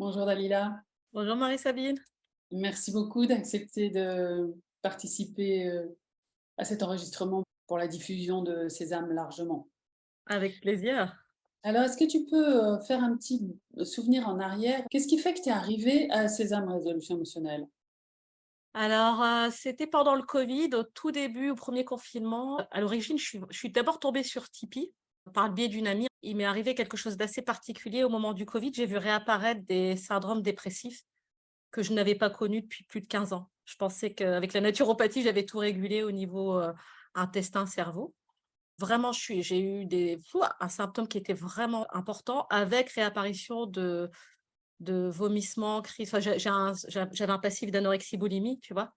Bonjour Dalila, Bonjour Marie-Sabine. merci beaucoup d'accepter de participer à cet enregistrement pour la diffusion de Sésame largement. Avec plaisir. Alors, est-ce que tu peux faire un petit souvenir en arrière? Qu'est-ce qui fait que tu es arrivée à Sésame Résolution émotionnelle? Alors, c'était pendant le covid, au tout début, au premier confinement. À l'origine, je suis d'abord tombée sur Tipeee par le biais d'une amie. Il m'est arrivé quelque chose d'assez particulier au moment du covid. J'ai vu réapparaître des syndromes dépressifs que je n'avais pas connus depuis plus de 15 ans. Je pensais qu'avec la naturopathie, j'avais tout régulé au niveau, intestin-cerveau. Vraiment, j'ai eu un symptôme qui était vraiment important avec réapparition de vomissements, crises, enfin j'avais un passif d'anorexie boulimie, tu vois?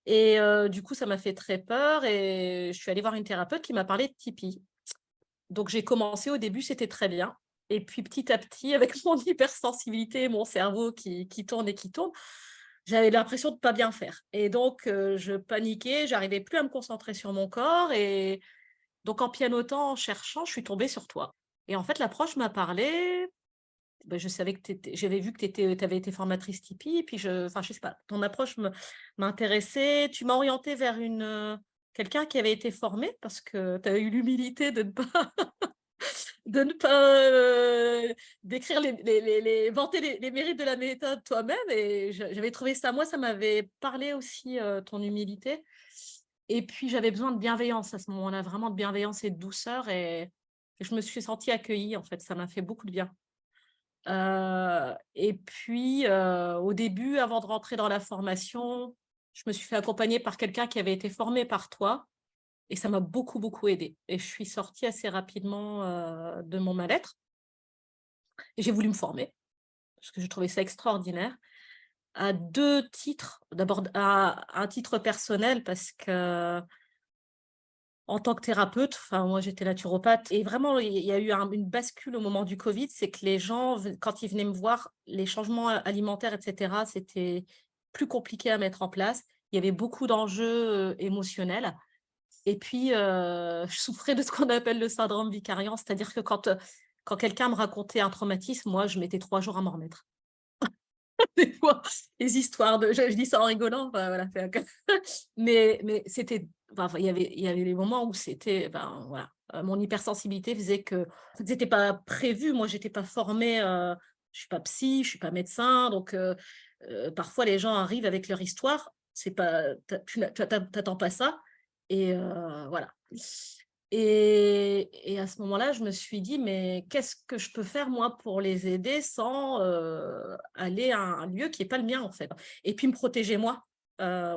Et du coup, ça m'a fait très peur et je suis allée voir une thérapeute qui m'a parlé de Tipeee. Donc j'ai commencé, au début, c'était très bien et puis petit à petit, avec mon hypersensibilité, mon cerveau qui tourne et qui tourne, j'avais l'impression de pas bien faire et donc je paniquais, j'arrivais plus à me concentrer sur mon corps et donc en pianotant, en cherchant, je suis tombée sur toi et en fait, l'approche m'a parlé. Bah, je savais que j'avais vu que tu avais été formatrice Tipeee, puis enfin, je sais pas, ton approche m'intéressait. Tu m'as orientée vers quelqu'un qui avait été formé parce que tu as eu l'humilité de ne pas, décrire vanter les mérites de la méthode toi-même et j'avais trouvé ça, moi, ça m'avait parlé aussi, ton humilité et puis j'avais besoin de bienveillance à ce moment-là, vraiment de bienveillance et de douceur et je me suis sentie accueillie, en fait, ça m'a fait beaucoup de bien. Et puis, au début, avant de rentrer dans la formation, je me suis fait accompagner par quelqu'un qui avait été formé par toi et ça m'a beaucoup, beaucoup aidée et je suis sortie assez rapidement, de mon mal-être et j'ai voulu me former parce que je trouvais ça extraordinaire à 2 titres. D'abord à un titre personnel parce que en tant que thérapeute, enfin moi j'étais naturopathe et vraiment il y a eu une bascule au moment du covid, c'est que les gens quand ils venaient me voir, les changements alimentaires et cetera, c'était plus compliqué à mettre en place. Il y avait beaucoup d'enjeux, émotionnels et puis, je souffrais de ce qu'on appelle le syndrome vicariant, c'est-à-dire que quand quelqu'un me racontait un traumatisme, moi je mettais 3 jours à m'en remettre. Des fois, les histoires je dis ça en rigolant, enfin voilà, mais c'était, enfin, il y avait des moments où c'était, ben, voilà, mon hypersensibilité faisait que, en fait, c'était pas prévu. Moi, j'étais pas formée, je suis pas psy, je suis pas médecin, donc parfois les gens arrivent avec leur histoire, c'est pas tu attends pas ça et voilà. Et à ce moment-là, je me suis dit: «Mais qu'est-ce que je peux faire moi pour les aider sans, aller à un lieu qui est pas le mien, en fait?» Et puis me protéger moi,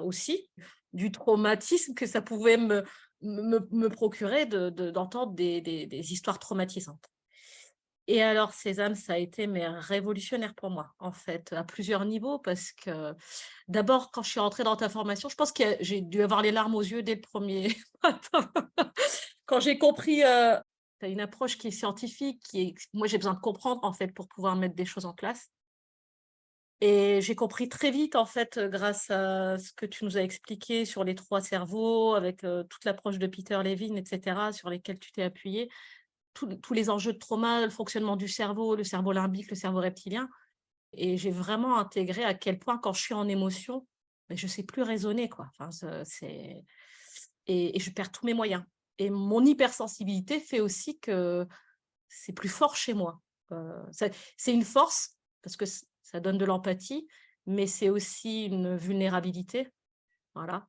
aussi du traumatisme que ça pouvait me procurer d'entendre des histoires traumatisantes. Et alors Sésame, ça a été mais révolutionnaire pour moi, en fait, à plusieurs niveaux parce que d'abord, quand je suis rentrée dans ta formation, je pense que j'ai dû avoir les larmes aux yeux dès le premier matin. Quand j'ai compris, tu as une approche qui est scientifique, qui est moi j'ai besoin de comprendre, en fait, pour pouvoir mettre des choses en place et j'ai compris très vite, en fait, grâce à ce que tu nous as expliqué sur les 3 cerveaux avec, toute l'approche de Peter Levine et cetera, sur lesquels tu t'es appuyée. Tous les enjeux de trauma, le fonctionnement du cerveau, le cerveau limbique, le cerveau reptilien et j'ai vraiment intégré à quel point quand je suis en émotion, beh, je sais plus raisonner, quoi. Enfin, c'est et je perds tous mes moyens et mon hypersensibilité fait aussi que c'est plus fort chez moi. C'est une force parce que ça donne de l'empathie, mais c'est aussi une vulnérabilité, voilà.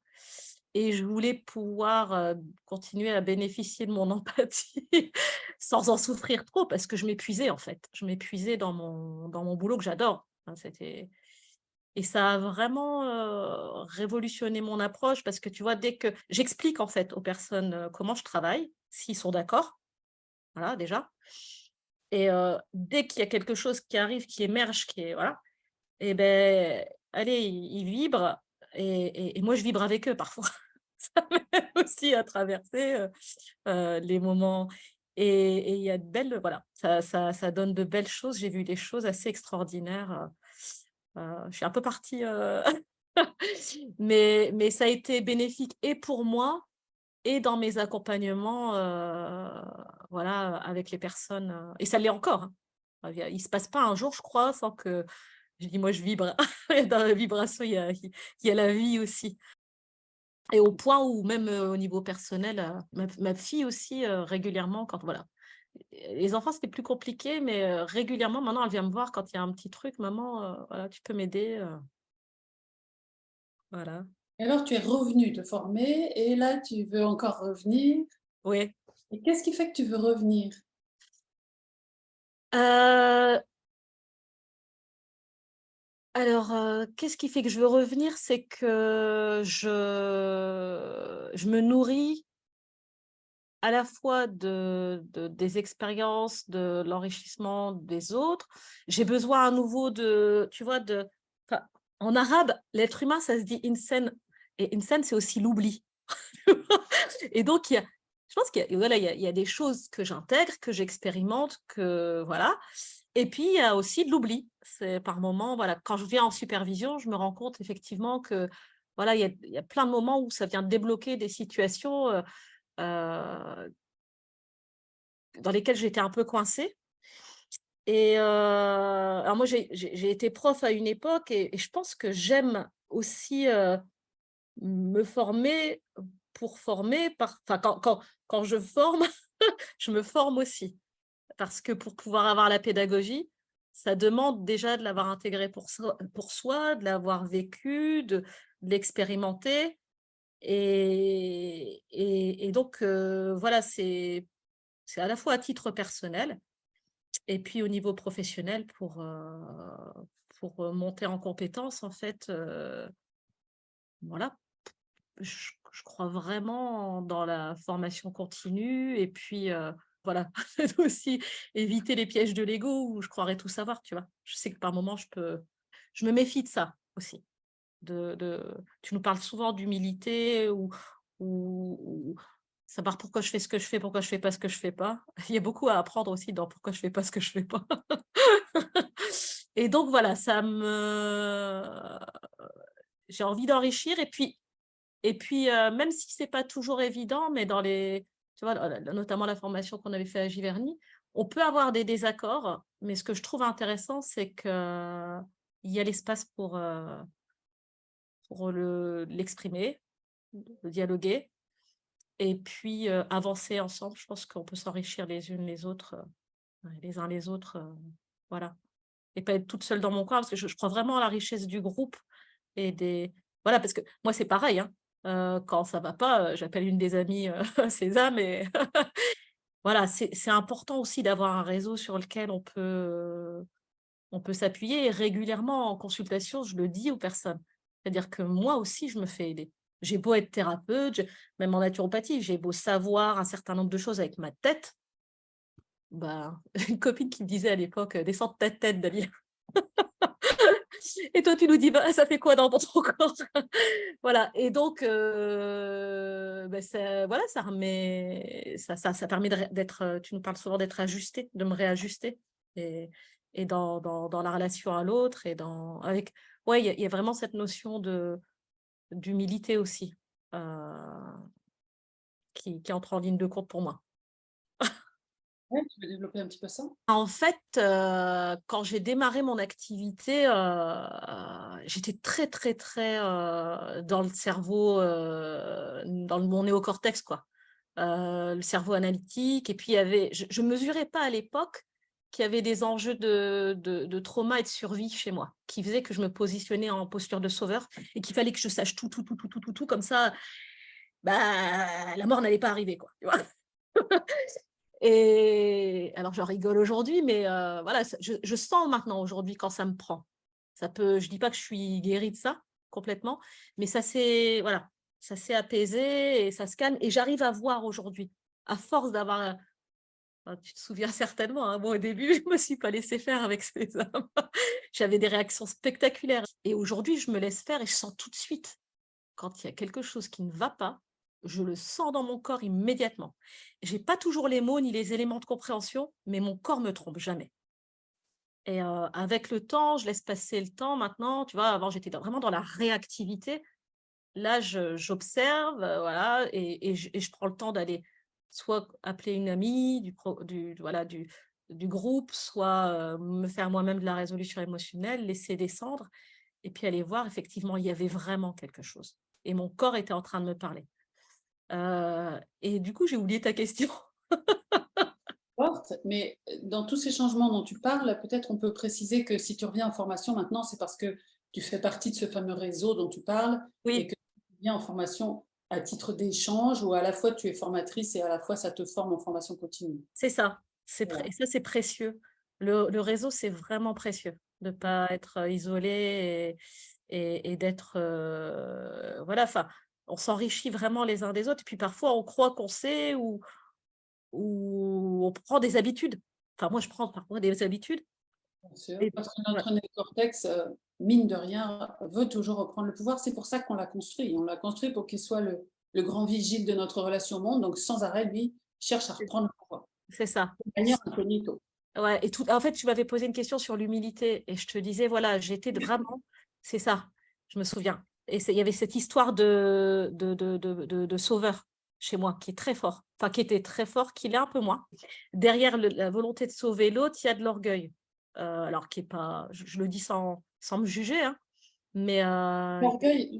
Et je voulais pouvoir, continuer à bénéficier de mon empathie sans en souffrir trop parce que je m'épuisais, en fait. Je m'épuisais dans mon boulot que j'adore. Enfin, et ça a vraiment, révolutionné mon approche parce que tu vois, dès que j'explique, en fait, aux personnes, comment je travaille, s'ils sont d'accord, voilà, déjà. Et dès qu'il y a quelque chose qui arrive, qui émerge, qui est voilà et ben allez, ils vibrent et moi je vibre avec eux parfois. Ça m'aide aussi à traverser, les moments et il y a de belles, voilà, ça donne de belles choses. J'ai vu des choses assez extraordinaires, je suis un peu partie, mais ça a été bénéfique et pour moi et dans mes accompagnements, voilà, avec les personnes, et ça l'est encore, hein. Il ne se passe pas un jour, je crois, sans que je dis: «Moi, je vibre». Dans la vibration, il y a la vie aussi. Et au point où même, au niveau personnel, ma fille aussi, régulièrement quand voilà, les enfants, c'était plus compliqué, mais régulièrement maintenant, elle vient me voir quand il y a un petit truc: «Maman, voilà, tu peux m'aider?» Voilà. Et alors tu es revenue te former et là tu veux encore revenir Oui. et qu'est-ce qui fait que tu veux revenir? Heu, alors, qu'est-ce qui fait que je veux revenir? C'est que je me nourris à la fois des expériences, de l'enrichissement des autres. J'ai besoin à nouveau de tu vois, enfin, en arabe, l'être humain, ça se dit insan et insan, c'est aussi l'oubli. Et donc je pense qu'il y a voilà, il y a des choses que j'intègre, que j'expérimente, que voilà. Et puis il y a aussi de l'oubli. C'est par moments, voilà, quand je viens en supervision, je me rends compte effectivement que, voilà, il y a plein de moments où ça vient débloquer des situations, heu, dans lesquelles j'étais un peu coincée. Et alors moi j'ai été prof à une époque et je pense que j'aime aussi, me former pour former enfin quand je forme, je me forme aussi. Parce que pour pouvoir avoir la pédagogie, ça demande déjà de l'avoir intégré pour soi, de l'avoir vécu, de l'expérimenter et donc voilà, c'est à la fois à titre personnel et puis au niveau professionnel pour monter en compétences en fait, voilà. Je crois vraiment dans la formation continue et puis, voilà, aussi éviter les pièges de l'ego où je croirais tout savoir, tu vois? Je sais que par moments je me méfie de ça aussi, tu nous parles souvent d'humilité ou savoir pourquoi je fais ce que je fais, pourquoi je fais pas ce que je fais pas. Il y a beaucoup à apprendre aussi dans pourquoi je fais pas ce que je fais pas. Et donc voilà, j'ai envie d'enrichir et puis, même si c'est pas toujours évident, mais dans les tu vois, notamment la formation qu'on avait fait à Giverny, on peut avoir des désaccords, mais ce que je trouve intéressant, c'est qu'il y a l'espace pour l'exprimer, le dialoguer et puis, avancer ensemble. Je pense qu'on peut s'enrichir les unes les autres, ouais, les uns les autres, voilà et pas être toute seule dans mon coin parce que je crois vraiment à la richesse du groupe et des voilà, parce que moi, c'est pareil, hein, quand ça va pas, j'appelle une des amies, Sésame et voilà, c'est important aussi d'avoir un réseau sur lequel on peut s'appuyer et régulièrement en consultation, je le dis aux personnes. C'est-à-dire que moi aussi, je me fais aider. J'ai beau être thérapeute, même en naturopathie, j'ai beau savoir un certain nombre de choses avec ma tête, bah, une copine qui me disait à l'époque: «Descends de ta tête, Dahlia». Et toi, tu nous dis: «Bah, ça fait quoi dans ton corps?» Voilà et donc bah, ça voilà, ça permet d'être, tu nous parles souvent d'être ajusté, de me réajuster et dans la relation à l'autre et avec ouais, il y a vraiment cette notion d'humilité aussi, heu, qui entre en ligne de compte pour moi. Ouais, tu veux développer un petit peu ça? En fait, quand j'ai démarré mon activité, j'étais très, très, très, dans le cerveau, mon néocortex, quoi. Le cerveau analytique et puis il y avait je mesurais pas à l'époque qu'il y avait des enjeux de trauma et de survie chez moi, qui faisaient que je me positionnais en posture de sauveur et qu'il fallait que je sache tout, tout, tout, tout, tout, tout, tout comme ça, bah, la mort n'allait pas arriver, quoi, tu vois? Et alors j'en rigole aujourd'hui, mais voilà, je sens maintenant aujourd'hui quand ça me prend. Je dis pas que je suis guérie de ça complètement, mais voilà, ça s'est apaisé et ça se calme et j'arrive à voir aujourd'hui, à force d'avoir, tu te souviens certainement, hein, moi au début, je me suis pas laissée faire avec ces hommes. J'avais des réactions spectaculaires et aujourd'hui, je me laisse faire et je sens tout de suite quand il y a quelque chose qui ne va pas, je le sens dans mon corps immédiatement. J'ai pas toujours les mots ni les éléments de compréhension, mais mon corps me trompe jamais. Et avec le temps, je laisse passer le temps maintenant, tu vois? Avant, j'étais vraiment dans la réactivité. Là, j'observe, voilà et je prends le temps d'aller soit appeler une amie, voilà, du groupe, soit me faire moi-même de la résolution émotionnelle, laisser descendre et puis aller voir, effectivement, il y avait vraiment quelque chose. Et mon corps était en train de me parler. Et du coup, j'ai oublié ta question. Forte, mais dans tous ces changements dont tu parles, peut-être on peut préciser que si tu reviens en formation maintenant, c'est parce que tu fais partie de ce fameux réseau dont tu parles et Oui, que tu viens en formation à titre d'échange ou à la fois tu es formatrice et à la fois ça te forme en formation continue. c'est ça. Et Voilà. ça, c'est précieux. Le réseau, c'est vraiment précieux de ne pas être isolé et d'être... voilà, enfin, on s'enrichit vraiment les uns des autres. Et puis parfois, on croit qu'on sait ou on prend des habitudes. Enfin, moi, je prends parfois des habitudes. Bien sûr, Et, parce que ouais, notre néocortex, mine de rien, veut toujours reprendre le pouvoir. C'est pour ça qu'on l'a construit. On l'a construit pour qu'il soit le grand vigile de notre relation au monde. Donc, sans arrêt, lui, cherche à reprendre le pouvoir. c'est ça. De manière incognito. Ouais, et tout, en fait, tu m'avais posé une question sur l'humilité et je te disais, voilà, j'étais vraiment, c'est ça, je me souviens. Et il y avait cette histoire de sauveur chez moi qui est très fort, enfin qui était très fort, qui l'est un peu moins. Derrière la volonté de sauver l'autre, il y a de l'orgueil. Alors qui est pas, je le dis sans me juger, hein, mais L'orgueil,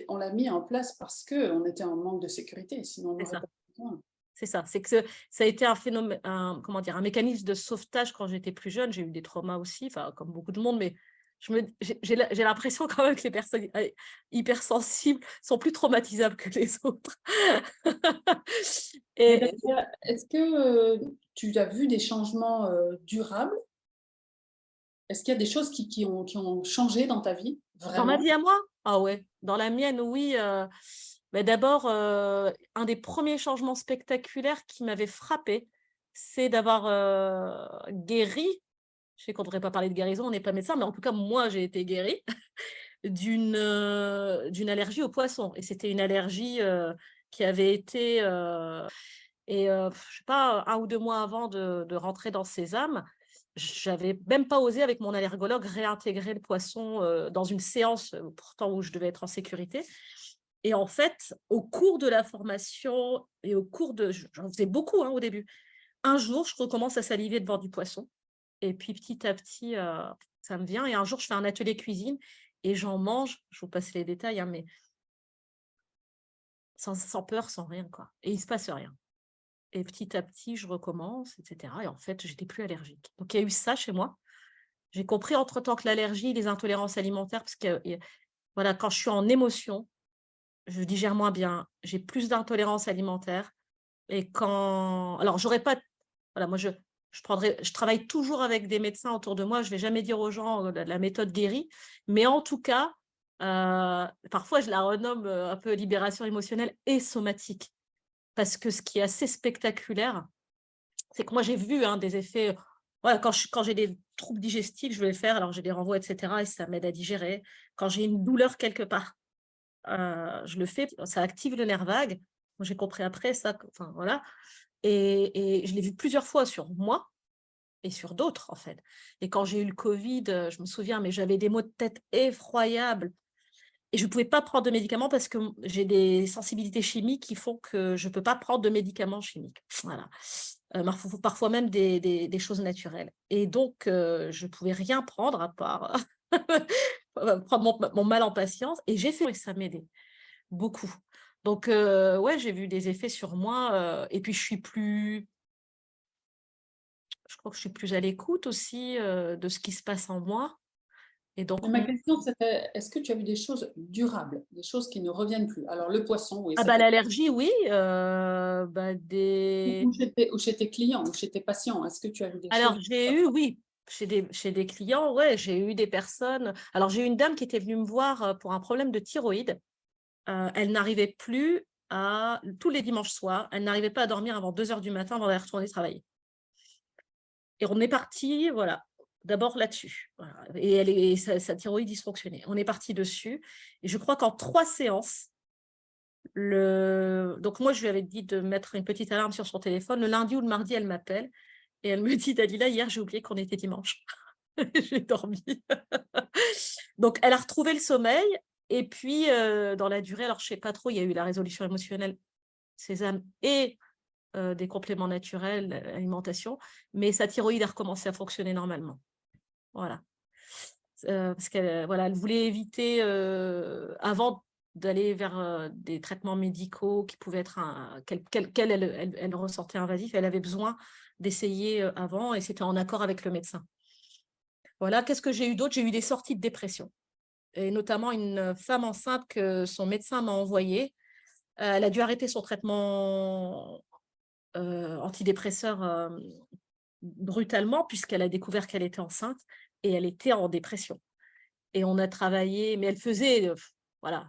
on l'a mis en place parce qu'on était en manque de sécurité, sinon on c'est n'aurait ça. pas besoin. C'est ça, c'est que ça a été un phénomène, comment dire, un mécanisme de sauvetage quand j'étais plus jeune. J'ai eu des traumas aussi, enfin, comme beaucoup de monde, mais j'ai l'impression quand même que les personnes hypersensibles sont plus traumatisables que les autres. Mais Et d'ailleurs, est-ce que tu as vu des changements durables? Est-ce qu'il y a des choses qui ont changé dans ta vie, dans ma vraiment? vie à moi, ah ouais, dans la mienne, oui. Mais d'abord, un des premiers changements spectaculaires qui m'avait frappée, c'est d'avoir guéri. Je sais qu'on ne devrait pas parler de guérison, on n'est pas médecin, mais en tout cas, moi, j'ai été guérie d'une allergie aux poissons. Et c'était une allergie qui avait été, je sais pas, 1 ou 2 mois avant de rentrer dans Sésame, j'avais même pas osé avec mon allergologue réintégrer le poisson dans une séance pourtant où je devais être en sécurité. Et en fait, au cours de la formation et au cours de, j'en faisais beaucoup hein, au début. Un jour, je recommence à saliver devant du poisson. Et puis petit à petit, ça me vient. Et un jour, je fais un atelier cuisine et j'en mange. Je vous passe les détails, hein, mais sans peur, sans rien, quoi. Et il se passe rien. Et petit à petit, je recommence, etc. Et en fait, j'étais plus allergique. Donc, il y a eu ça chez moi. J'ai compris entre-temps que l'allergie, les intolérances alimentaires, parce que voilà, quand je suis en émotion, je digère moins bien, j'ai plus d'intolérances alimentaires. Et quand... Alors, j'aurais pas... Voilà, moi, je travaille toujours avec des médecins autour de moi. Je vais jamais dire aux gens la méthode guérit. Mais en tout cas, parfois, je la renomme un peu libération émotionnelle et somatique. Parce que ce qui est assez spectaculaire, c'est que moi, j'ai vu hein, des effets. Voilà, quand j'ai des troubles digestifs, je vais le faire. Alors, j'ai des renvois, etc. Et ça m'aide à digérer. Quand j'ai une douleur quelque part, je le fais. Ça active le nerf vague. Moi, j'ai compris après ça. Enfin, voilà. Et je l'ai vu plusieurs fois sur moi et sur d'autres, en fait. Et quand j'ai eu le Covid, je me souviens, mais j'avais des maux de tête effroyables. Et je ne pouvais pas prendre de médicaments parce que j'ai des sensibilités chimiques qui font que je ne peux pas prendre de médicaments chimiques. Voilà. Parfois même des choses naturelles. Et donc, je ne pouvais rien prendre à part prendre mon mal en patience. Et j'ai fait et ça m'aidait beaucoup. Donc, ouais, j'ai vu des effets sur moi. Et puis, je crois que je suis plus à l'écoute aussi de ce qui se passe en moi. Et Mais donc, ma question, c'était, est-ce que tu as vu des choses durables, des choses qui ne reviennent plus? Alors, le poisson, oui, ah ça bah, fait. l'allergie, oui. Ou chez tes clients, ou chez tes patients, est-ce que tu as vu des Alors, choses? j'ai eu, oui, chez des clients, ouais, j'ai eu des personnes. Alors, j'ai eu une dame qui était venue me voir pour un problème de thyroïde. Elle n'arrivait plus tous les dimanches soirs, elle n'arrivait pas à dormir avant 2 heures du matin avant d'aller retourner travailler. Et on est parti, voilà, d'abord là-dessus. Voilà. Et sa thyroïde dysfonctionnait. On est parti dessus. Et je crois qu'en 3 séances, donc moi, je lui avais dit de mettre une petite alarme sur son téléphone. Le lundi ou le mardi, elle m'appelle et elle me dit, Dalila, hier, j'ai oublié qu'on était dimanche. J'ai dormi. Donc, elle a retrouvé le sommeil. Et puis, dans la durée, alors je ne sais pas trop, il y a eu la résolution émotionnelle, Sésame, et des compléments naturels, l'alimentation, mais sa thyroïde a recommencé à fonctionner normalement. Voilà. Parce qu'elle voilà, elle voulait éviter, avant d'aller vers des traitements médicaux qui pouvaient être elle ressentait invasifs, elle avait besoin d'essayer avant et c'était en accord avec le médecin. Voilà, qu'est-ce que j'ai eu d'autre? J'ai eu des sorties de dépression et notamment une femme enceinte que son médecin m'a envoyée. Elle a dû arrêter son traitement antidépresseur brutalement puisqu'elle a découvert qu'elle était enceinte et elle était en dépression. Et on a travaillé, mais elle faisait, voilà,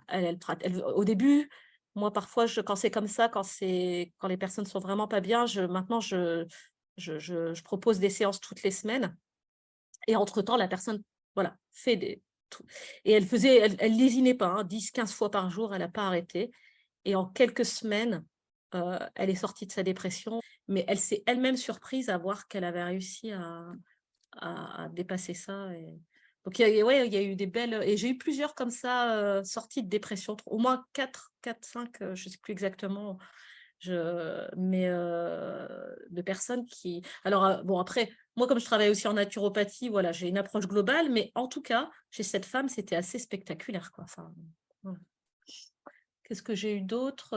au début, moi parfois, quand c'est comme ça, quand les personnes sont vraiment pas bien, maintenant je propose des séances toutes les semaines et entre-temps, la personne, voilà, fait des tout et elle lésinait pas, hein, 10-15 fois par jour, elle a pas arrêté et en quelques semaines, elle est sortie de sa dépression, mais elle s'est elle-même surprise à voir qu'elle avait réussi à dépasser ça et donc ouais, il y a eu des belles et j'ai eu plusieurs comme ça, sorties de dépression, au moins 4-5, je ne sais plus exactement, de personnes qui alors, bon après, moi comme je travaille aussi en naturopathie, voilà, j'ai une approche globale, mais en tout cas, chez cette femme, c'était assez spectaculaire, quoi, enfin, voilà. Qu'est-ce que j'ai eu d'autre?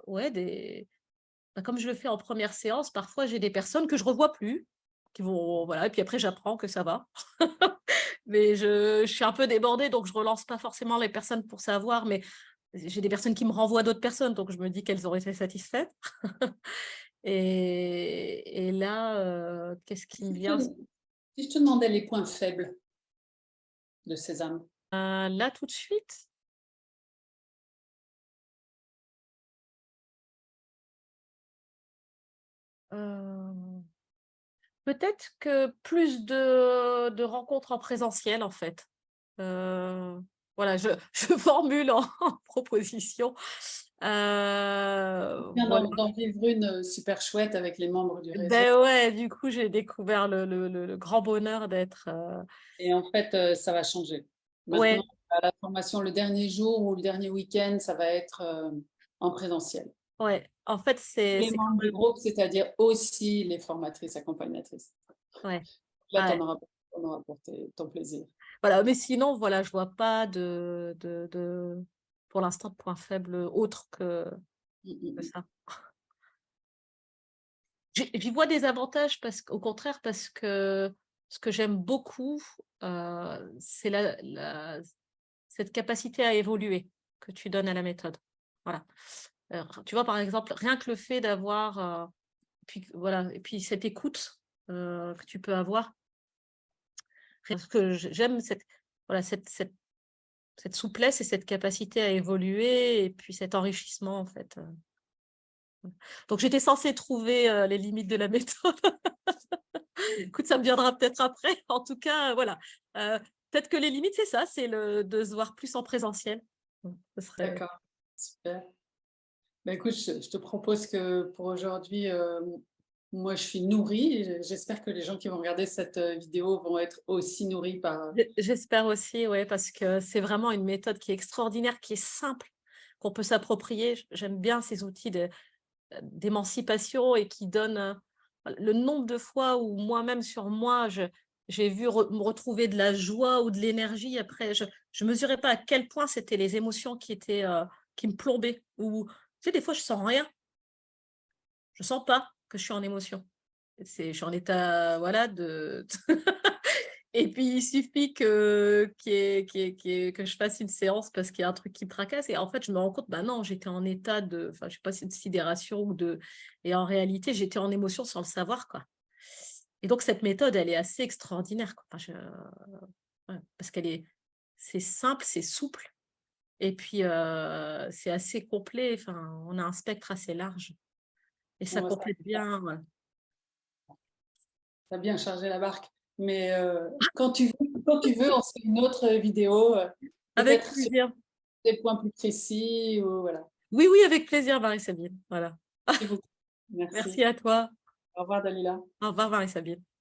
Ouais, comme je le fais en première séance, parfois j'ai des personnes que je revois plus, qui vont voilà et puis après j'apprends que ça va. Mais je suis un peu débordée, donc je relance pas forcément les personnes pour savoir, mais j'ai des personnes qui me renvoient d'autres personnes, donc je me dis qu'elles ont été satisfaites. Et là, qu'est-ce qui me Si vient? je te demandais les points faibles de Sésame. Là tout de suite? Heu, Peut-être que plus de rencontres en présentiel, en fait. Voilà, je formule en proposition. Bien Voilà. d'en vivre une super chouette avec les membres du réseau. Ben ouais, du coup, j'ai découvert le grand bonheur d'être, Et en fait, ça va changer. Maintenant, ouais, à la formation, le dernier jour ou le dernier week-end, ça va être en présentiel. ouais. En fait, Les c'est membres quand du même groupe, c'est-à-dire aussi les formatrices accompagnatrices. ouais, Là, tu ouais. en auras, pour ton plaisir. Voilà, mais sinon, voilà, je vois pas pour l'instant, de points faibles autres Mm, mm, que mm. ça. J'y vois des avantages au contraire, parce que ce que j'aime beaucoup, c'est cette capacité à évoluer que tu donnes à la méthode. Voilà. Tu vois, par exemple, rien que le fait d'avoir, puis voilà, et puis cette écoute que tu peux avoir, parce que j'aime voilà, cette souplesse et cette capacité à évoluer, et puis cet enrichissement, en fait. Donc, j'étais censée trouver les limites de la méthode. Écoute, ça me viendra peut-être après. En tout cas, voilà. Peut-être que les limites, c'est ça, c'est de se voir plus en présentiel. Ce serait D'accord, super. Bah, écoute, je te propose que pour aujourd'hui, moi, je suis nourrie. J'espère que les gens qui vont regarder cette vidéo vont être aussi nourris par. j'espère aussi, ouais, parce que c'est vraiment une méthode qui est extraordinaire, qui est simple, qu'on peut s'approprier. J'aime bien ces outils d'émancipation et qui donnent, le nombre de fois où moi-même sur moi, j'ai vu me retrouver de la joie ou de l'énergie après. Je mesurais pas à quel point c'était les émotions qui me plombaient, ou tu sais, des fois je sens rien, je sens pas que je suis en émotion. Je suis en état, voilà, et puis il suffit que je fasse une séance parce qu'il y a un truc qui me tracasse et en fait je me rends compte, bah non, j'étais en état enfin je sais pas si de sidération et en réalité j'étais en émotion sans le savoir, quoi. Et donc cette méthode, elle est assez extraordinaire, quoi. Enfin, ouais, parce c'est simple, c'est souple et puis c'est assez complet. Enfin, on a un spectre assez large et ça On va complète bien, ouais. ça a bien chargé la barque. Mais quand tu veux, on se fait une autre vidéo, Avec peut-être sur plaisir. des points plus précis. Ou, voilà. Oui, oui, avec plaisir, Marie-Sabine. Voilà. Merci beaucoup. Merci Merci. à toi. Au revoir, Dalila. Au revoir, Marie-Sabine.